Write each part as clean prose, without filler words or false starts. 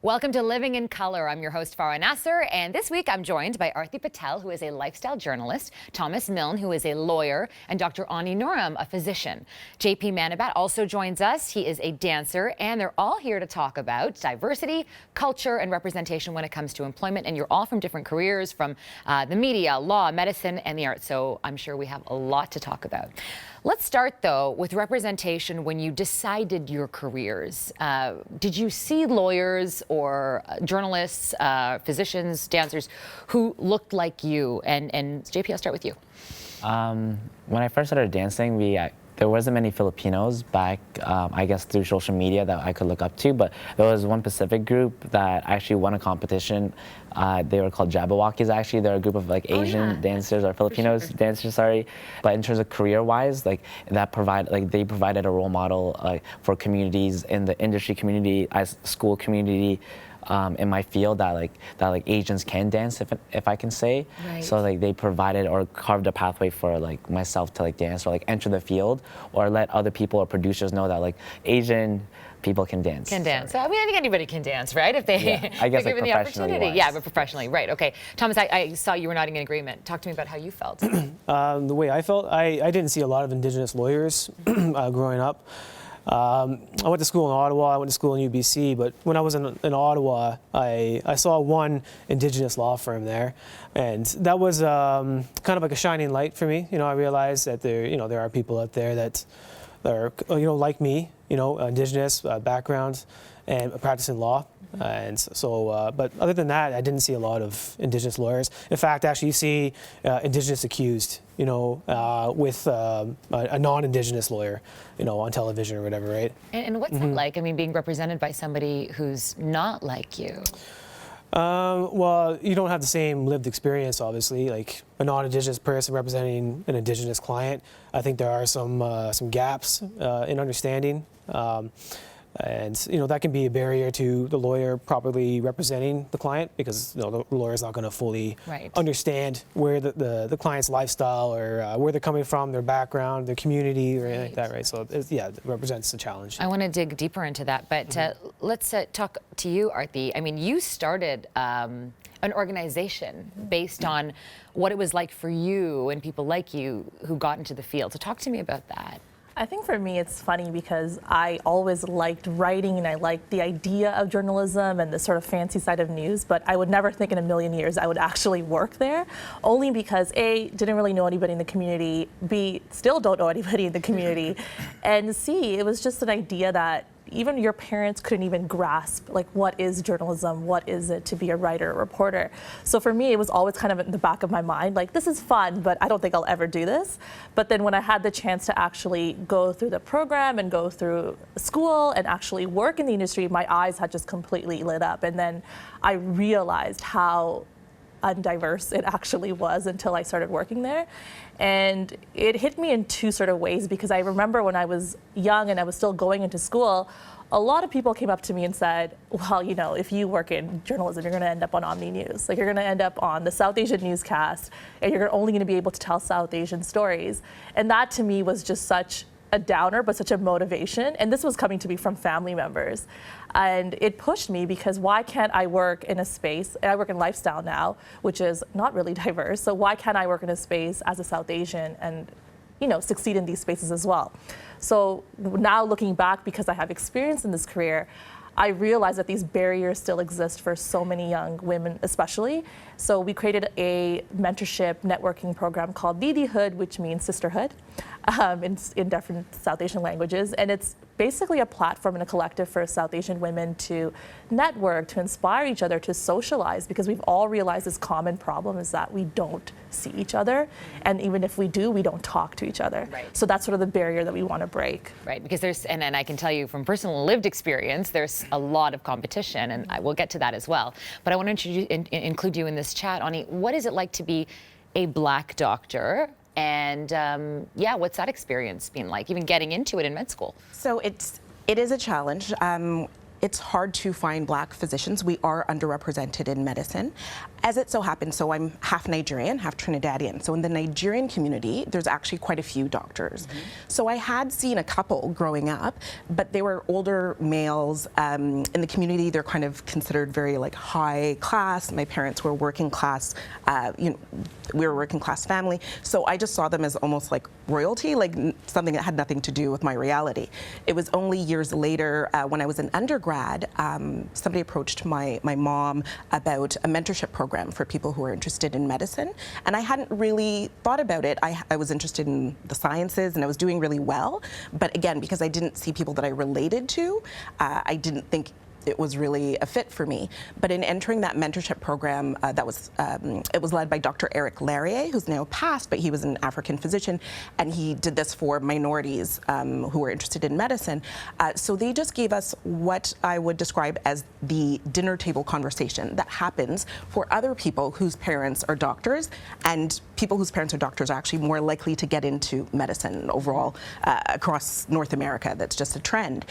Welcome to Living in Color. I'm your host, Farah Nasser, and this week I'm joined by Arti Patel, who is a lifestyle journalist, Thomas Milne, who is a lawyer, and Dr. Ani Noram, a physician. JP Manabat also joins us. He is a dancer, and they're all here to talk about diversity, culture, and representation when it comes to employment. And you're all from different careers, from the media, law, medicine, and the arts. So I'm sure we have a lot to talk about. Let's start, though, with representation when you decided your careers. Did you see lawyers or journalists, physicians, dancers who looked like you? And JP, I'll start with you. When I first started dancing, there wasn't many Filipinos back, I guess, through social media that I could look up to, but there was one Pacific group that actually won a competition. They were called Jabberwockies, actually. They're a group of like Asian dancers or Filipinos dancers, sorry. But in terms of career-wise, like they provided a role model for communities in the industry community, as school community, in my field that Asians can dance, if I can say. Right. So like they provided or carved a pathway for like myself to like dance or like enter the field or let other people or producers know that like Asian people can dance. Can dance. I mean, I think anybody can dance, right? If they I guess, are given like, the opportunity. wise. Yeah, but professionally, right? Okay, Thomas, I saw you were nodding in agreement. Talk to me about how you felt. The way I felt, I didn't see a lot of Indigenous lawyers growing up. I went to school in Ottawa, I went to school in UBC, but when I was in Ottawa, I saw one Indigenous law firm there, and that was kind of like a shining light for me. You know, I realized that there are people out there that are, like me, Indigenous backgrounds and practicing law. And so, but other than that, I didn't see a lot of Indigenous lawyers. In fact, actually, you see Indigenous accused, with a non-Indigenous lawyer, on television or whatever, right? And what's that like? I mean, being represented by somebody who's not like you. Well, you don't have the same lived experience, obviously. Like a non-Indigenous person representing an Indigenous client, I think there are some gaps in understanding. And that can be a barrier to the lawyer properly representing the client, because the lawyer is not going to fully understand where the client's lifestyle or where they're coming from, their background, their community, or anything like that, right? So it represents a challenge. I want to dig deeper into that, but let's talk to you, Arti. I mean, you started an organization based on what it was like for you and people like you who got into the field. So talk to me about that. I think for me it's funny because I always liked writing and I liked the idea of journalism and the sort of fancy side of news, but I would never think in a million years I would actually work there, only because A, didn't really know anybody in the community, B, still don't know anybody in the community, and C, it was just an idea that even your parents couldn't even grasp, like, what is journalism? What is it to be a writer or reporter? So for me, it was always kind of in the back of my mind, like, this is fun, but I don't think I'll ever do this. But then when I had the chance to actually go through the program and go through school and actually work in the industry, my eyes had just completely lit up. And then I realized how undiverse it actually was until I started working there. And it hit me in two sort of ways, because I remember when I was young and I was still going into school, a lot of people came up to me and said, well, if you work in journalism, you're going to end up on Omni News. Like, you're going to end up on the South Asian newscast, and you're only going to be able to tell South Asian stories. And that to me was just such a downer, but such a motivation. And this was coming to me from family members. And it pushed me, because why can't I work in a space, and I work in lifestyle now, which is not really diverse, so why can't I work in a space as a South Asian and, succeed in these spaces as well? So now looking back, because I have experience in this career, I realized that these barriers still exist for so many young women, especially. So we created a mentorship networking program called Didihood, which means sisterhood, in different South Asian languages. And it's basically a platform and a collective for South Asian women to network, to inspire each other, to socialize, because we've all realized this common problem is that we don't see each other. And even if we do, we don't talk to each other. Right. So that's sort of the barrier that we want to break. Right, because there's, and I can tell you from personal lived experience, there's a lot of competition, and I will get to that as well. But I want to include you in this chat. Ani, what is it like to be a Black doctor? And what's that experience been like, even getting into it in med school? So it is a challenge. it's hard to find Black physicians. We are underrepresented in medicine. As it so happens, so I'm half Nigerian, half Trinidadian. So in the Nigerian community, there's actually quite a few doctors. So I had seen a couple growing up, but they were older males. In the community, they're kind of considered very like high class. My parents were working class, we were a working class family. So I just saw them as almost like royalty, like something that had nothing to do with my reality. It was only years later, when I was an undergrad, somebody approached my mom about a mentorship program for people who are interested in medicine. And I hadn't really thought about it. I was interested in the sciences and I was doing really well. But again, because I didn't see people that I related to, I didn't think it was really a fit for me. But in entering that mentorship program, it was led by Dr. Eric Larrier, who's now passed, but he was an African physician, and he did this for minorities who were interested in medicine. So they just gave us what I would describe as the dinner table conversation that happens for other people whose parents are doctors, and people whose parents are doctors are actually more likely to get into medicine overall across North America. That's just a trend.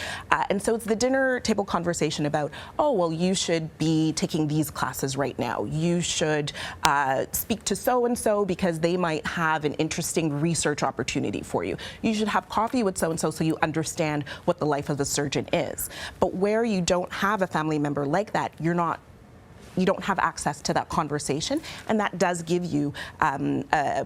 And so it's the dinner table conversation about, oh, well, you should be taking these classes right now. You should speak to so-and-so because they might have an interesting research opportunity for you. You should have coffee with so-and-so so you understand what the life of a surgeon is. But where you don't have a family member like that, you don't have access to that conversation, and that does give you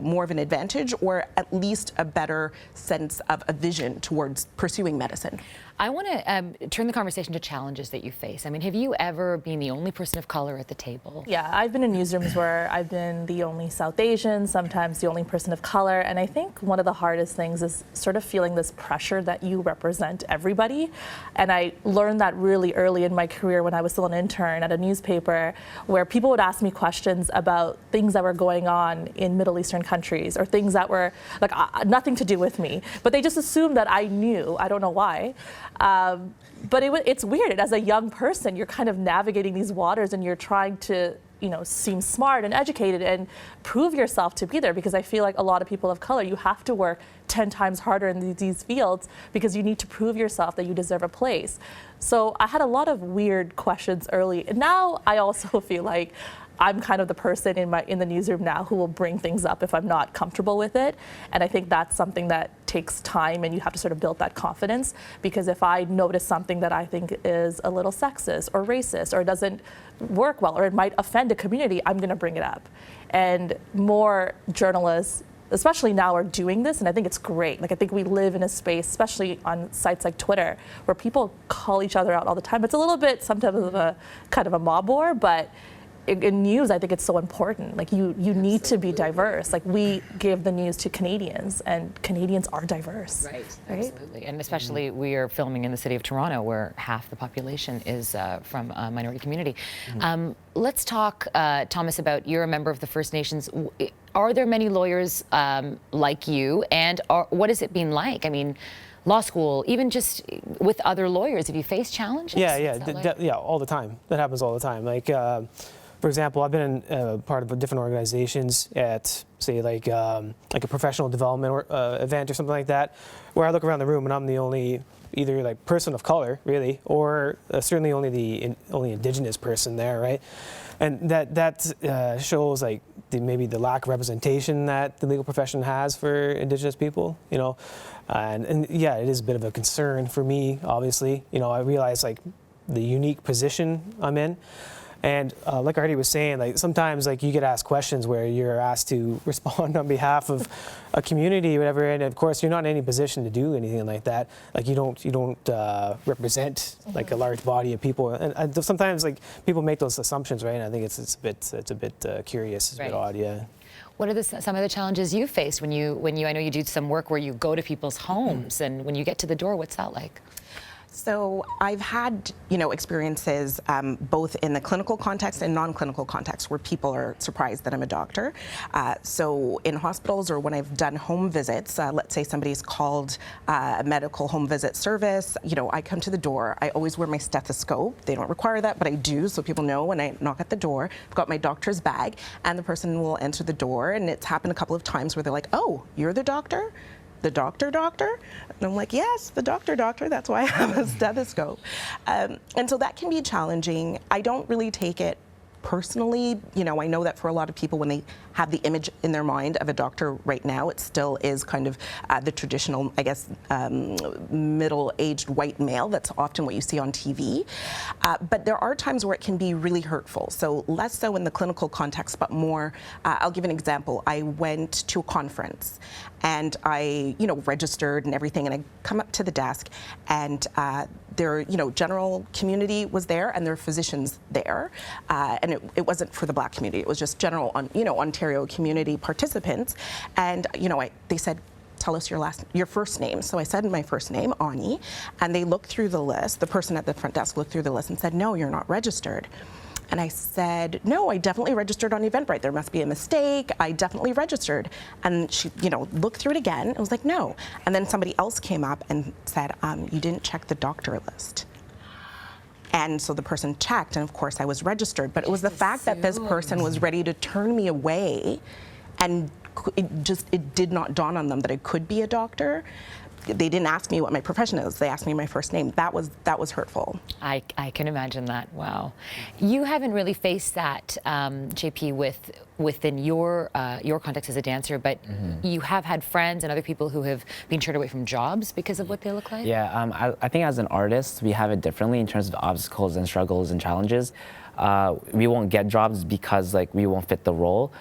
more of an advantage, or at least a better sense of a vision towards pursuing medicine. I want to turn the conversation to challenges that you face. I mean, have you ever been the only person of color at the table? Yeah, I've been in newsrooms where I've been the only South Asian, sometimes the only person of color, and I think one of the hardest things is sort of feeling this pressure that you represent everybody. And I learned that really early in my career when I was still an intern at a newspaper, where people would ask me questions about things that were going on in Middle Eastern countries, or things that were like nothing to do with me, but they just assumed that I knew. I don't know why. But it's weird. As a young person, you're kind of navigating these waters and you're trying to, seem smart and educated and prove yourself to be there, because I feel like a lot of people of color, you have to work 10 times harder in these fields because you need to prove yourself that you deserve a place. So I had a lot of weird questions early. And now I also feel like I'm kind of the person in the newsroom now who will bring things up if I'm not comfortable with it. And I think that's something that takes time, and you have to sort of build that confidence, because if I notice something that I think is a little sexist or racist or doesn't work well or it might offend a community, I'm going to bring it up. And more journalists, especially now, are doing this, and I think it's great. Like, I think we live in a space, especially on sites like Twitter, where people call each other out all the time. It's a little bit sometimes of a kind of a mob war, but in news, I think it's so important. Like, you need to be diverse. Like, we give the news to Canadians, and Canadians are diverse. Right? Absolutely. And especially we are filming in the city of Toronto, where half the population is from a minority community. Let's talk, Thomas, about you're a member of the First Nations. Are there many lawyers like you, and what has it been like? I mean, law school, even just with other lawyers, have you faced challenges? Yeah, all the time. That happens all the time. Like, for example, I've been part of different organizations at, say, like a professional development event or something like that, where I look around the room and I'm the only either like person of color, really, or certainly only the only Indigenous person there, right? And that shows like maybe the lack of representation that the legal profession has for Indigenous people, and yeah, it is a bit of a concern for me. Obviously, I realize like the unique position I'm in. And like Artie was saying, like sometimes like you get asked questions where you're asked to respond on behalf of a community or whatever, and of course you're not in any position to do anything like that. Like you don't represent like a large body of people, and sometimes like people make those assumptions, right? And I think it's a bit curious, it's a bit odd, yeah. What are some of the challenges you faced when you I know you do some work where you go to people's homes, and when you get to the door, what's that like? So I've had, experiences both in the clinical context and non-clinical context where people are surprised that I'm a doctor. So in hospitals or when I've done home visits, let's say somebody's called a medical home visit service, I come to the door. I always wear my stethoscope. They don't require that, but I do, so people know when I knock at the door. I've got my doctor's bag, and the person will enter the door, and it's happened a couple of times where they're like, "Oh, you're the doctor?" the doctor? And I'm like, yes, the doctor, that's why I have a stethoscope. And so that can be challenging. I don't really take it personally. You know, I know that for a lot of people, when they have the image in their mind of a doctor right now, it still is kind of the traditional, I guess, middle-aged white male. That's often what you see on TV. But there are times where it can be really hurtful. So less so in the clinical context, but more, I'll give an example. I went to a conference and I, registered and everything, and I come up to the desk and their, general community was there and there were physicians there. And it wasn't for the Black community. It was just general, Ontario community participants. And, they said, tell us your first name. So I said my first name, Ani, and they looked through the list. The person at the front desk looked through the list and said, no, you're not registered. And I said, no, I definitely registered on Eventbrite. There must be a mistake. I definitely registered. And she, looked through it again and was like, no. And then somebody else came up and said, you didn't check the doctor list. And so the person checked, and of course I was registered. But it was the fact that this person was ready to turn me away, and it did not dawn on them that I could be a doctor. They didn't ask me what my profession is. They asked me my first name. That was hurtful. I can imagine that. Wow. You haven't really faced that, JP, within your context as a dancer, but you have had friends and other people who have been turned away from jobs because of what they look like? Yeah, I think as an artist, we have it differently in terms of obstacles and struggles and challenges. We won't get jobs because we won't fit the role,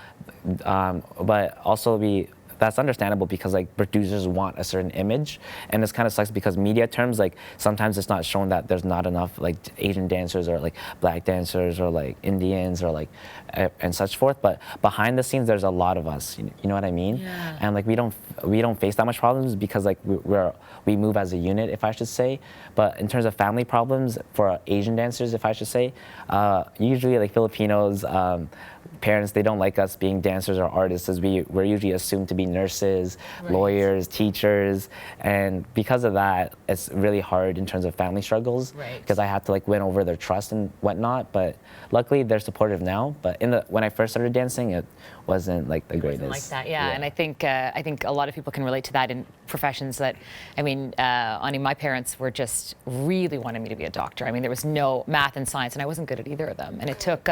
but also that's understandable because producers want a certain image, and this kind of sucks because media terms, sometimes it's not shown that there's not enough Asian dancers or Black dancers or Indians or and such forth, but behind the scenes there's a lot of us, you know what I mean? Yeah. And we don't face that much problems because we move as a unit, if I should say. But in terms of family problems for Asian dancers, if I should say, usually Filipinos, parents, they don't like us being dancers or artists, as we're usually assumed to be nurses, right, lawyers, teachers, and because of that, it's really hard in terms of family struggles, right, because I have to win over their trust and whatnot. But luckily, they're supportive now. But when I first started dancing, it wasn't the greatest. Wasn't like that, yeah. And I think a lot of people can relate to that in professions that, Ani, my parents were just really wanted me to be a doctor. There was no math and science, and I wasn't good at either of them. And it took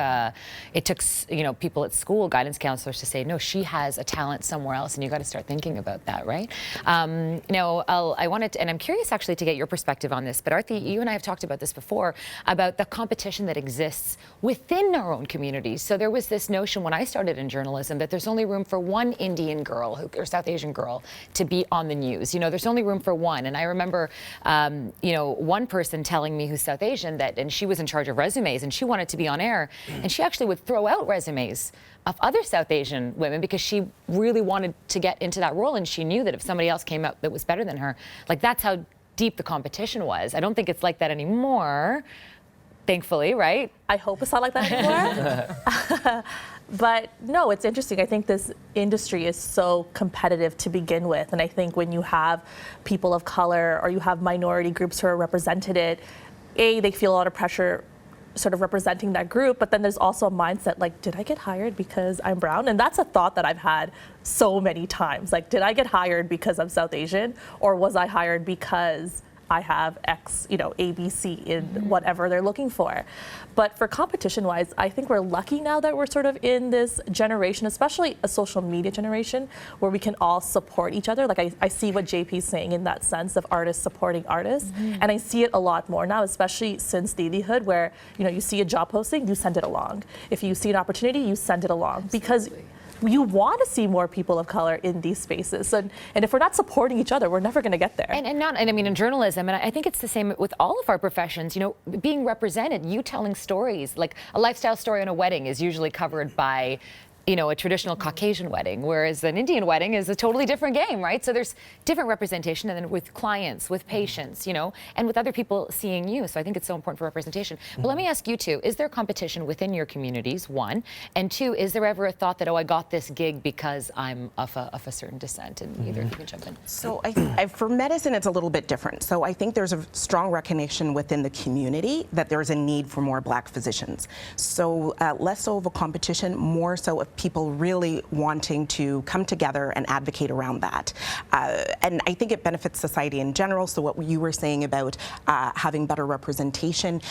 people at school, guidance counselors, to say, no, she has a talent somewhere else, and you got to start thinking about that, right? I wanted to, and I'm curious actually to get your perspective on this, but Arthi, you and I have talked about this before, about the competition that exists within our own communities. So there was this notion when I started in journalism that there's only room for one Indian girl or South Asian girl to be on the news. There's only room for one. And I remember, one person telling me who's South Asian and she was in charge of resumes and she wanted to be on air, and she actually would throw out resumes of other South Asian women because she really wanted to get into that role, and she knew that if somebody else came out that was better than her, that's how deep the competition was. I don't think it's like that anymore, thankfully, right? I hope it's not like that anymore. But no, it's interesting. I think this industry is so competitive to begin with. And I think when you have people of color or you have minority groups who are represented, they feel a lot of pressure sort of representing that group, but then there's also a mindset did I get hired because I'm brown? And that's a thought that I've had so many times. Did I get hired because I'm South Asian, or was I hired because I have X, ABC in whatever they're looking for? But for competition-wise, I think we're lucky now that we're sort of in this generation, especially a social media generation, where we can all support each other. I see what JP's saying in that sense of artists supporting artists, and I see it a lot more now, especially since Didihood, where you see a job posting, you send it along. If you see an opportunity, you send it along. Absolutely. Because you want to see more people of color in these spaces. And if we're not supporting each other, we're never going to get there. And in journalism, and I think it's the same with all of our professions, being represented, you telling stories, a lifestyle story on a wedding is usually covered by a traditional Caucasian wedding, whereas an Indian wedding is a totally different game, right? So there's different representation, and then with clients, with patients, and with other people seeing you. So I think it's so important for representation. But let me ask you two, is there competition within your communities, one? And two, is there ever a thought that, I got this gig because I'm of a certain descent? And either of you can jump in. So for medicine, it's a little bit different. So I think there's a strong recognition within the community that there's a need for more Black physicians. So less so of a competition, more so of people really wanting to come together and advocate around that. And I think it benefits society in general. So what you were saying about having better representation,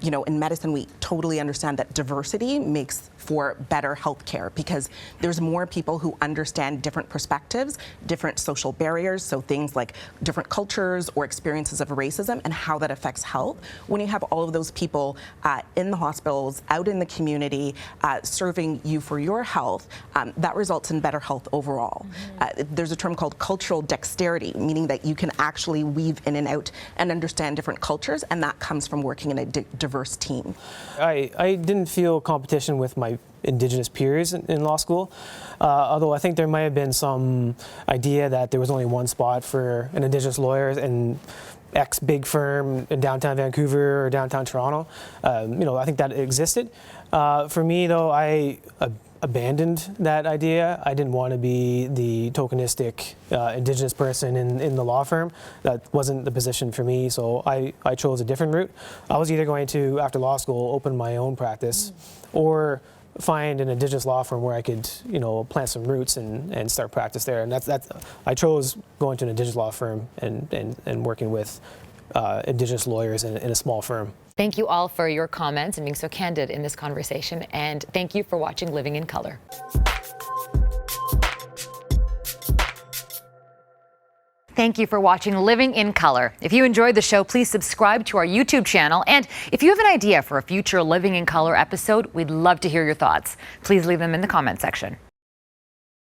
in medicine, we totally understand that diversity makes for better healthcare because there's more people who understand different perspectives, different social barriers, so things like different cultures or experiences of racism and how that affects health. When you have all of those people in the hospitals, out in the community, serving you for your health, that results in better health overall. There's a term called cultural dexterity, meaning that you can actually weave in and out and understand different cultures, and that comes from working in a diverse team. I didn't feel competition with my Indigenous peers in law school, although I think there might have been some idea that there was only one spot for an Indigenous lawyer in X big firm in downtown Vancouver or downtown Toronto. I think that existed. For me, though, I abandoned that idea. I didn't want to be the tokenistic Indigenous person in the law firm. That wasn't the position for me, so I chose a different route. I was either going to, after law school, open my own practice or find an Indigenous law firm where I could, plant some roots and start practice there. And that's I chose going to an Indigenous law firm and working with Indigenous lawyers in a small firm. Thank you all for your comments and being so candid in this conversation. And thank you for watching Living in Color. Thank you for watching Living in Color. If you enjoyed the show, please subscribe to our YouTube channel. And if you have an idea for a future Living in Color episode, we'd love to hear your thoughts. Please leave them in the comment section.